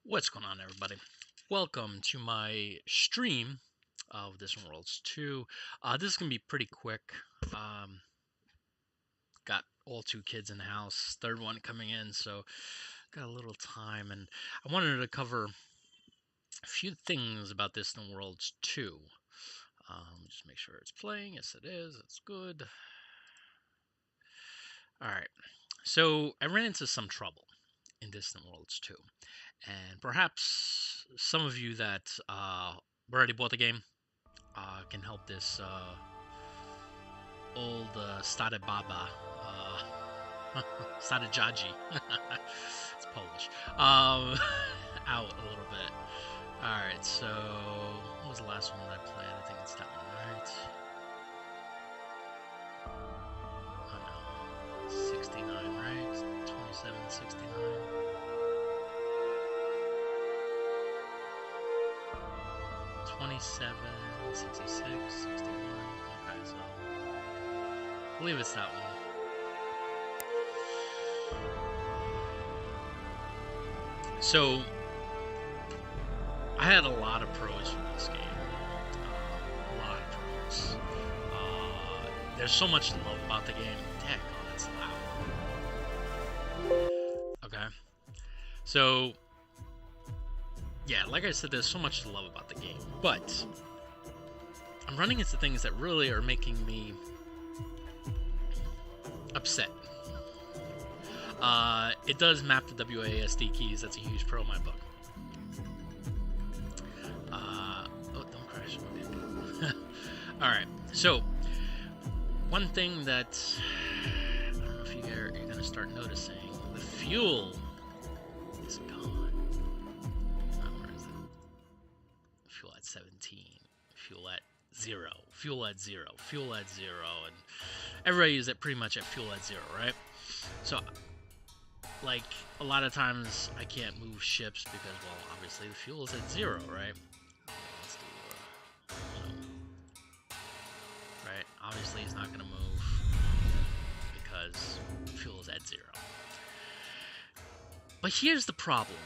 What's going on, everybody? Welcome to my stream of Distant Worlds 2. This is going to be pretty quick. Got all two kids in the house, third one coming in, so got a little time, and I wanted to cover a few things about Distant Worlds 2. Just make sure it's playing. Yes, it is. It's good. Alright, so I ran into some trouble in Distant Worlds 2. And perhaps some of you that already bought the game can help this old Stare Baba, Stare Jaji, it's Polish, out a little bit. Alright, so what was the last one that I played? I think it's that one, right? Oh no, 69, right? 27, 69. 27, 66, 61. Okay, so I believe it's that one. So I had a lot of pros from this game. A lot of pros. There's so much to love about the game. Heck, oh, that's loud. Okay. So yeah, like I said, there's so much to love about the game, but I'm running into things that really are making me upset. It does map the WASD keys. That's a huge pro in my book. Oh, don't crash. Okay. Alright, so one thing that I don't know if you're going to start noticing, the fuel is gone. Where is it? Fuel at 17, fuel at 0, fuel at 0, fuel at 0, and everybody is at pretty much at fuel at 0, right? So, like, a lot of times I can't move ships because, well, obviously the fuel is at 0, right? Let's do, right? Obviously he's not going to move because fuel is at 0. But here's the problem.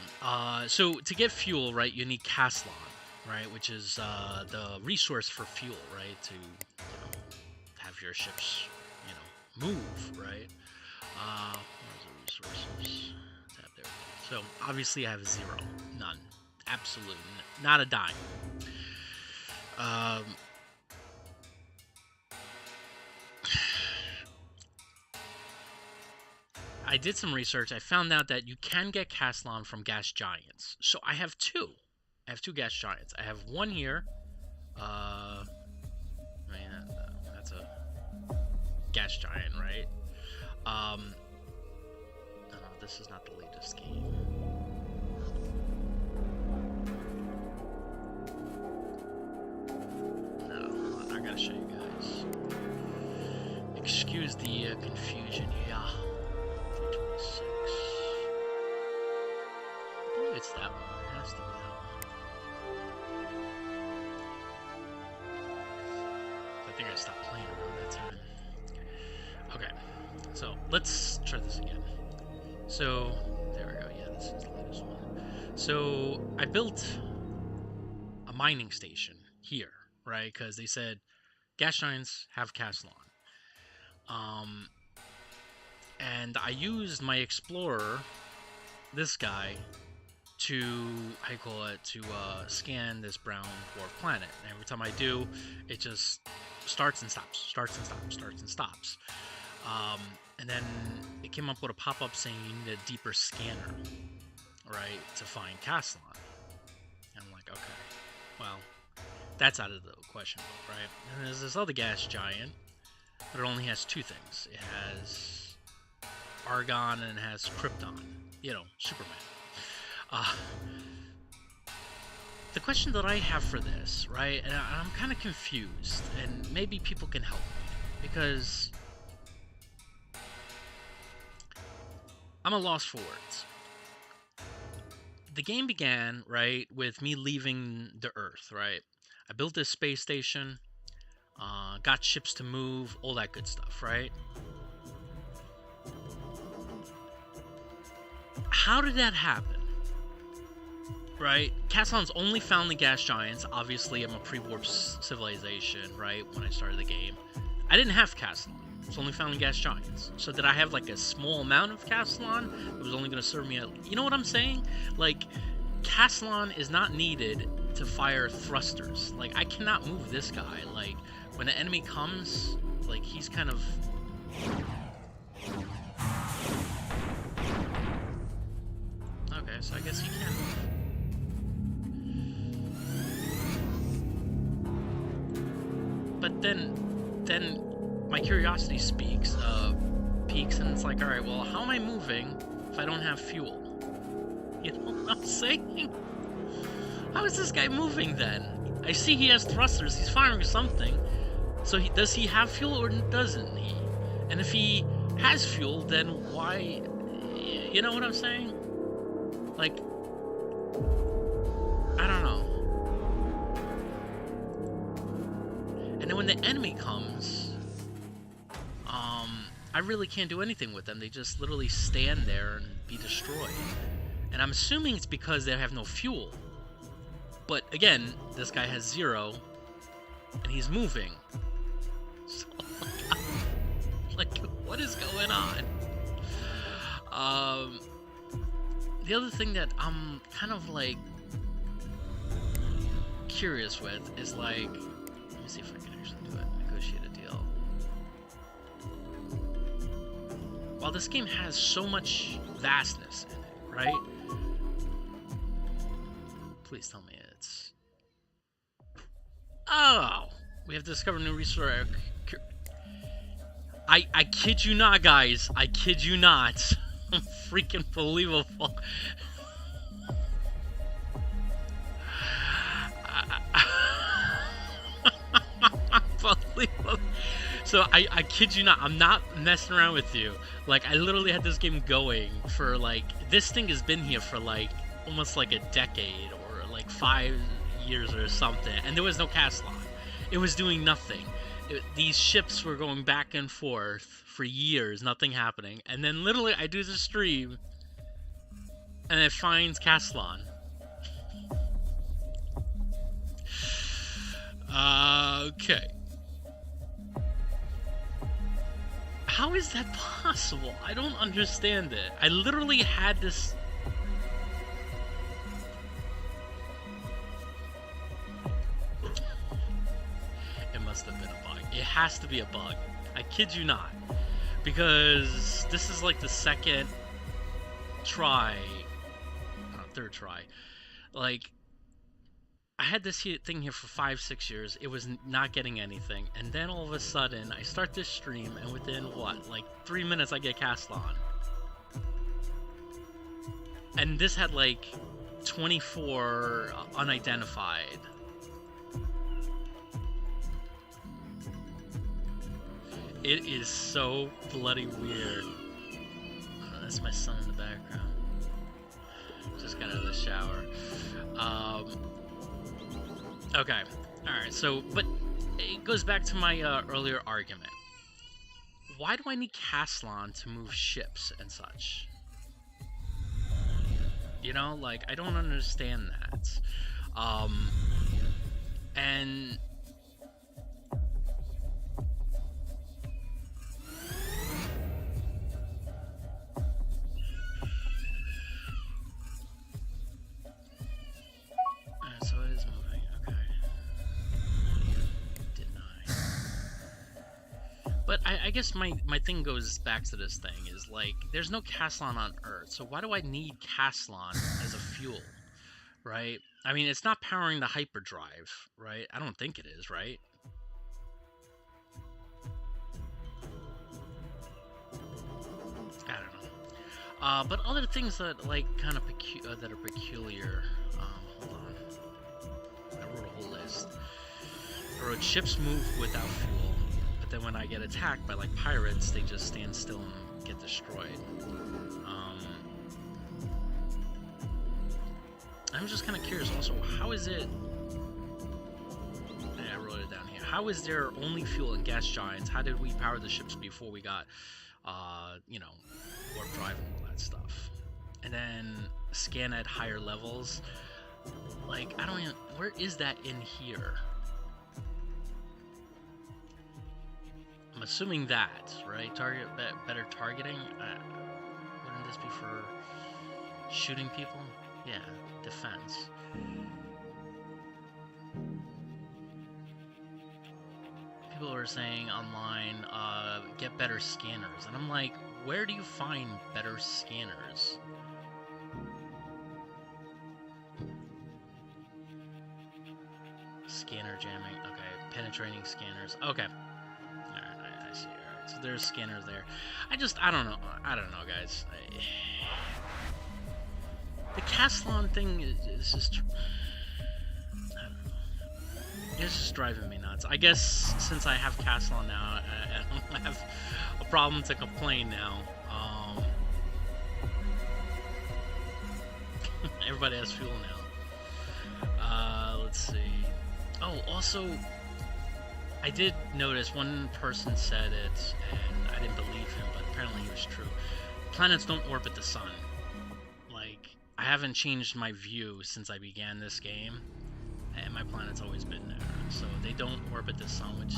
So to get fuel, right, you need Caslon, right, which is the resource for fuel, right, to have your ships, move, right? Where's the resources? Tab there. So obviously I have 0, none, absolute, not a dime. I did some research. I found out that you can get Caslon from gas giants. So I have 2. I have 2 gas giants. I have one here. That's a gas giant, right? No, this is not the latest game. No, I gotta show you guys. Excuse the confusion, yeah. 326. I believe it's that one. It has to be that one. I think I stopped playing around that time. Okay, so let's try this again. So, there we go. Yeah, this is the latest one. So, I built a mining station here, right? Because they said gas giants have Caslon. And I used my explorer, this guy, to scan this brown dwarf planet. And every time I do, it just starts and stops, starts and stops, starts and stops. And then it came up with a pop-up saying you need a deeper scanner, right, to find Caslon. And I'm like, okay, well, that's out of the question, right? And there's this other gas giant, but it only has 2 things. It has Argon and it has Krypton. Superman. The question that I have for this, right, and I'm kind of confused, and maybe people can help me, because I'm a loss for words. The game began, right, with me leaving the Earth, right? I built this space station, got ships to move, all that good stuff, right? How did that happen? right? Castlon's only found the gas giants. Obviously, I'm a pre-warp civilization, right? When I started the game, I didn't have Castlon. It's only found the gas giants. So did I have like a small amount of Castlon? It was only going to serve me. You know what I'm saying? Like, Castlon is not needed to fire thrusters. Like, I cannot move this guy. Like, when an enemy comes, like, he's kind of... Okay, so I guess he can move. But then my curiosity peaks, and it's like, alright, well, how am I moving if I don't have fuel? You know what I'm saying? How is this guy moving then? I see he has thrusters, he's firing something. So does he have fuel or doesn't he? And if he has fuel, then why... You know what I'm saying? Like... I don't know. And then when the enemy comes... I really can't do anything with them. They just literally stand there and be destroyed. And I'm assuming it's because they have no fuel. But again, this guy has 0, and he's moving. So, like, what is going on? The other thing that I'm kind of, like, curious with is, like, let me see if I can actually do it. Negotiate a deal. While this game has so much vastness in it, right? Please tell me it's... Oh! We have discovered new resource. I kid you not, guys. I kid you not. Freaking believable. Unbelievable. So I kid you not, I'm not messing around with you. Like, I literally had this game going for, like, this thing has been here for, like, almost like a decade or like 5 years or something, and there was no Castlon. It was doing nothing. These ships were going back and forth for years, nothing happening, and then literally I do the stream and it finds Castlon. Okay. How is that possible? I don't understand it. I literally had this... It must have been a bug. It has to be a bug. I kid you not. Because this is like the second try... third try. Like... I had this thing here for 5-6 years. It was not getting anything, and then all of a sudden I start this stream, and within what, like 3 minutes I get Castlon. And this had like 24 unidentified. It is so bloody weird. Oh, that's my son in the background. Just got out of the shower. Okay, alright, so, but it goes back to my earlier argument. Why do I need Castlon to move ships and such? You know, like, I don't understand that. And... so it is moving, okay. Deny. But I guess my thing goes back to this thing, is like, there's no Castlon on Earth, so why do I need Castlon as a fuel, right? I mean, it's not powering the hyperdrive, right? I don't think it is, right? I don't know. But other things that, like, kind of that are peculiar, hold on. I wrote a whole list. I wrote ships move without fuel, but then when I get attacked by, like, pirates, they just stand still and get destroyed. I'm just kind of curious also, how is it... Yeah, I wrote it down here. How is there only fuel in gas giants? How did we power the ships before we got, you know, warp drive and all that stuff? And then scan at higher levels. Like, I don't even... Where is that in here? I'm assuming that, right? Better targeting? Wouldn't this be for shooting people? Yeah, defense. People are saying online, get better scanners. And I'm like, where do you find better scanners? Scanner jamming. Okay, penetrating scanners. Okay. Alright, I see. Alright, so there's scanners there. I don't know. I don't know, guys. The Castellan thing is just... I don't know. It's just driving me nuts. I guess since I have Castellan now, I don't have a problem to complain now. Everybody has fuel now. Let's see. Oh, also, I did notice one person said it, and I didn't believe him, but apparently he was true. Planets don't orbit the sun. Like, I haven't changed my view since I began this game, and my planet's always been there. So they don't orbit the sun, which...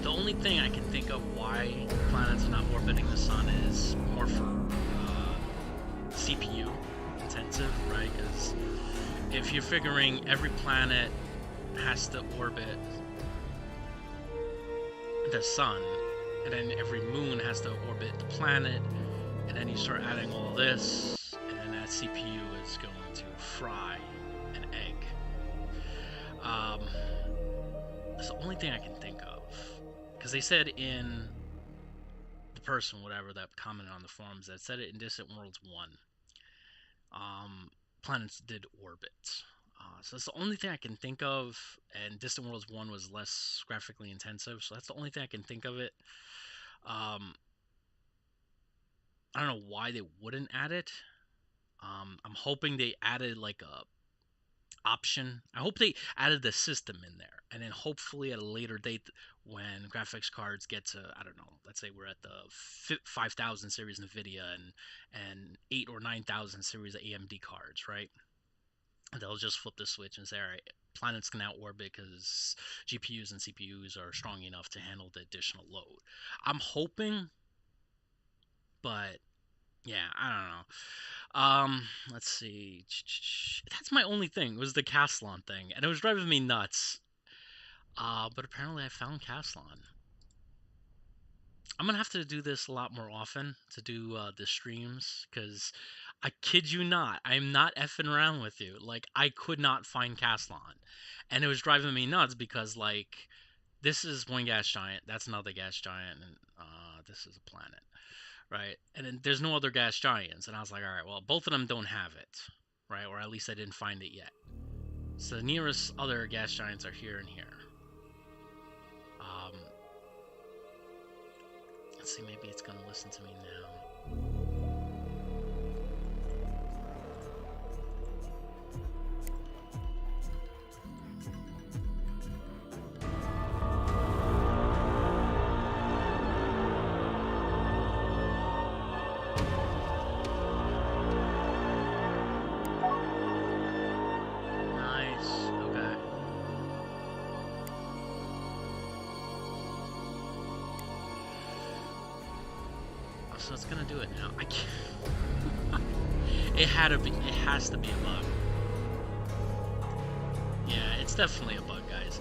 the only thing I can think of why planets are not orbiting the sun is more for CPU intensive, right? Because if you're figuring every planet has to orbit the sun, and then every moon has to orbit the planet, and then you start adding all this, and then that CPU is going to fry an egg. That's the only thing I can think of. Because they said in the person, whatever, that commented on the forums, that said it in Distant Worlds 1. Planets did orbit. So that's the only thing I can think of, and Distant Worlds 1 was less graphically intensive, so that's the only thing I can think of it. I don't know why they wouldn't add it. I'm hoping they added like a option. I hope they added the system in there, and then hopefully at a later date when graphics cards get to, I don't know, let's say we're at the 5000 series NVIDIA and 8 or 9000 series of AMD cards, right? They'll just flip the switch and say, all right, planets can now orbit because GPUs and CPUs are strong enough to handle the additional load. I'm hoping, but yeah, I don't know. Let's see. That's my only thing, was the Castellan thing, and it was driving me nuts. But apparently I found Castellan. I'm gonna have to do this a lot more often to do the streams, because I kid you not, I'm not effing around with you. Like, I could not find Castellan, and it was driving me nuts because, like, this is one gas giant, that's another gas giant, and this is a planet, right? And then there's no other gas giants, and I was like, all right, well, both of them don't have it, right? Or at least I didn't find it yet. So the nearest other gas giants are here and here. Let's see, maybe it's gonna listen to me now. So it's gonna do it now. I can't. It has to be a bug. Yeah, it's definitely a bug, guys.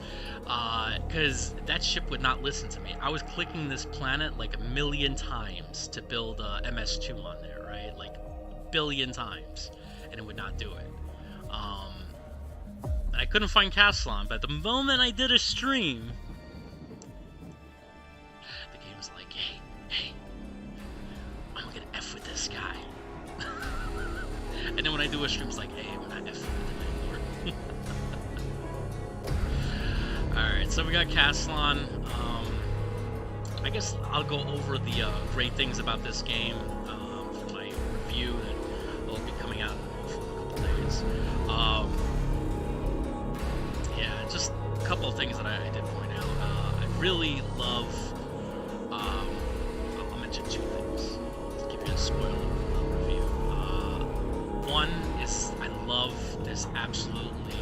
Because that ship would not listen to me. I was clicking this planet like a million times to build MS2 on there, right? Like a billion times, and it would not do it. I couldn't find Castellan, but the moment I did a stream, the game was like, hey. I'm gonna F with this guy. And then when I do a stream, it's like, hey, we're not F with him anymore. Alright, so we got Castellan. I guess I'll go over the great things about this game for my review that will be coming out in a couple days. Yeah, just a couple of things that I did point out. I really love, I'll mention two things. Spoiler review. love this absolutely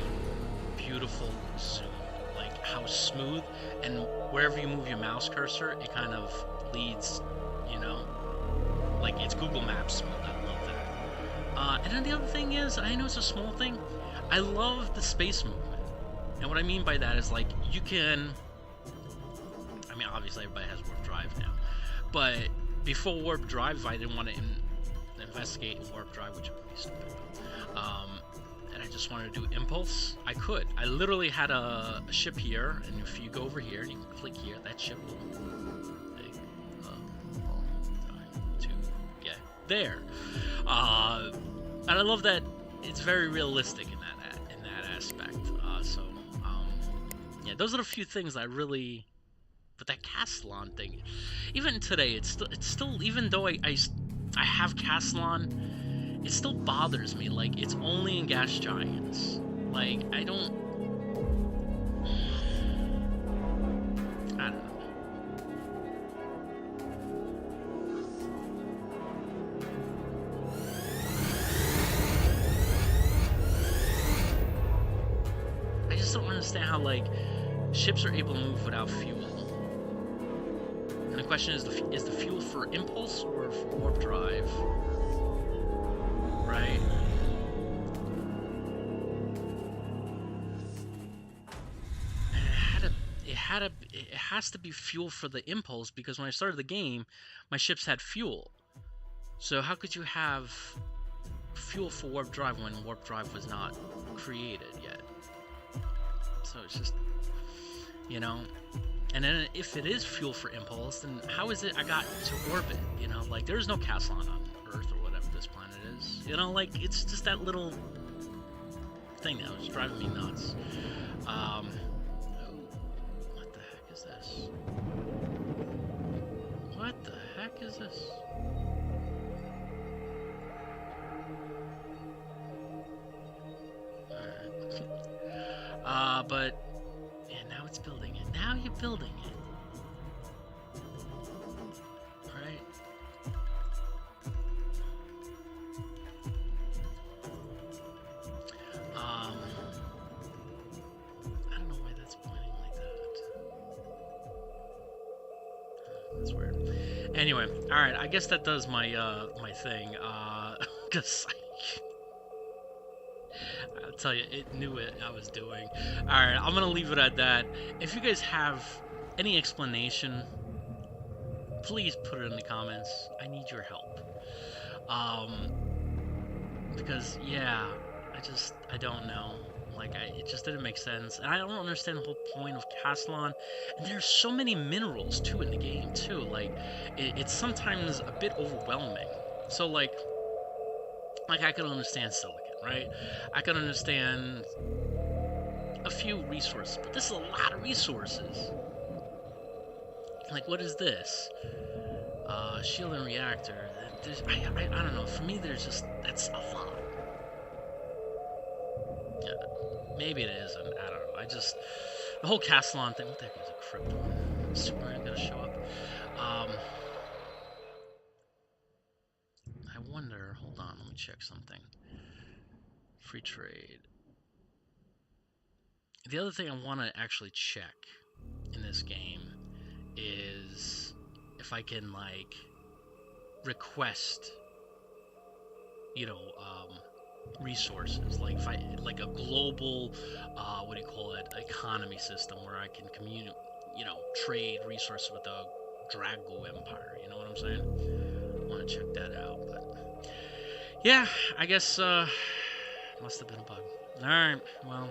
beautiful zoom, like how smooth, and wherever you move your mouse cursor, it kind of leads, you know, like it's Google Maps smooth. I love that. And then the other thing is, I know it's a small thing, I love the space movement. And what I mean by that is, like, you can, I mean, obviously everybody has warp drive now, but before warp drive, if I didn't want to investigate warp drive, which would be stupid, and I just wanted to do impulse, I could. I literally had a ship here, and if you go over here and you click here, that ship will take a long time to get there. And I love that it's very realistic in that aspect. Yeah, those are the few things I really. But that Castellan thing, even today, it's still even though I have Castellan, it still bothers me. Like, it's only in Gas Giants. Like, I don't know. I just don't understand how, like, ships are able to move without fuel. And the question is the fuel for impulse or for warp drive? Right? It has to be fuel for the impulse, because when I started the game, my ships had fuel. So how could you have fuel for warp drive when warp drive was not created yet? So it's just, you know. And then if it is fuel for impulse, then how is it I got to orbit? You know, like, there's no Castellan on Earth or whatever this planet is. You know, like, it's just that little thing that was driving me nuts. What the heck is this? What the heck is this? But yeah, now it's building it. Now you're building it. Right? I don't know why that's pointing like that. That's weird. Anyway, alright, I guess that does my my thing. Cause I'll tell you, it knew what I was doing. Alright, I'm gonna leave it at that. If you guys have any explanation, please put it in the comments. I need your help. Because, yeah, I don't know. Like, it just didn't make sense. And I don't understand the whole point of Castellan. And there's so many minerals, too, in the game, too. Like, it's sometimes a bit overwhelming. So, like I can understand silicon, right? I can understand a few resources, but this is a lot of resources. Like, what is this? Shield and reactor. I don't know. For me, that's a lot. Yeah, maybe it isn't. I don't know. The whole Castellan thing. What the heck is a crypto? Superman gonna show up? I wonder. Hold on. Let me check something. Free trade. The other thing I want to actually check in this game is if I can, like, request, you know, resources, like if I, like a global, what do you call it, economy system where I can trade resources with the Drago Empire. You know what I'm saying? I want to check that out, but yeah, I guess must have been a bug. All right, well,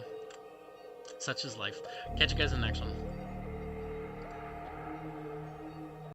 such is life. Catch you guys in the next one.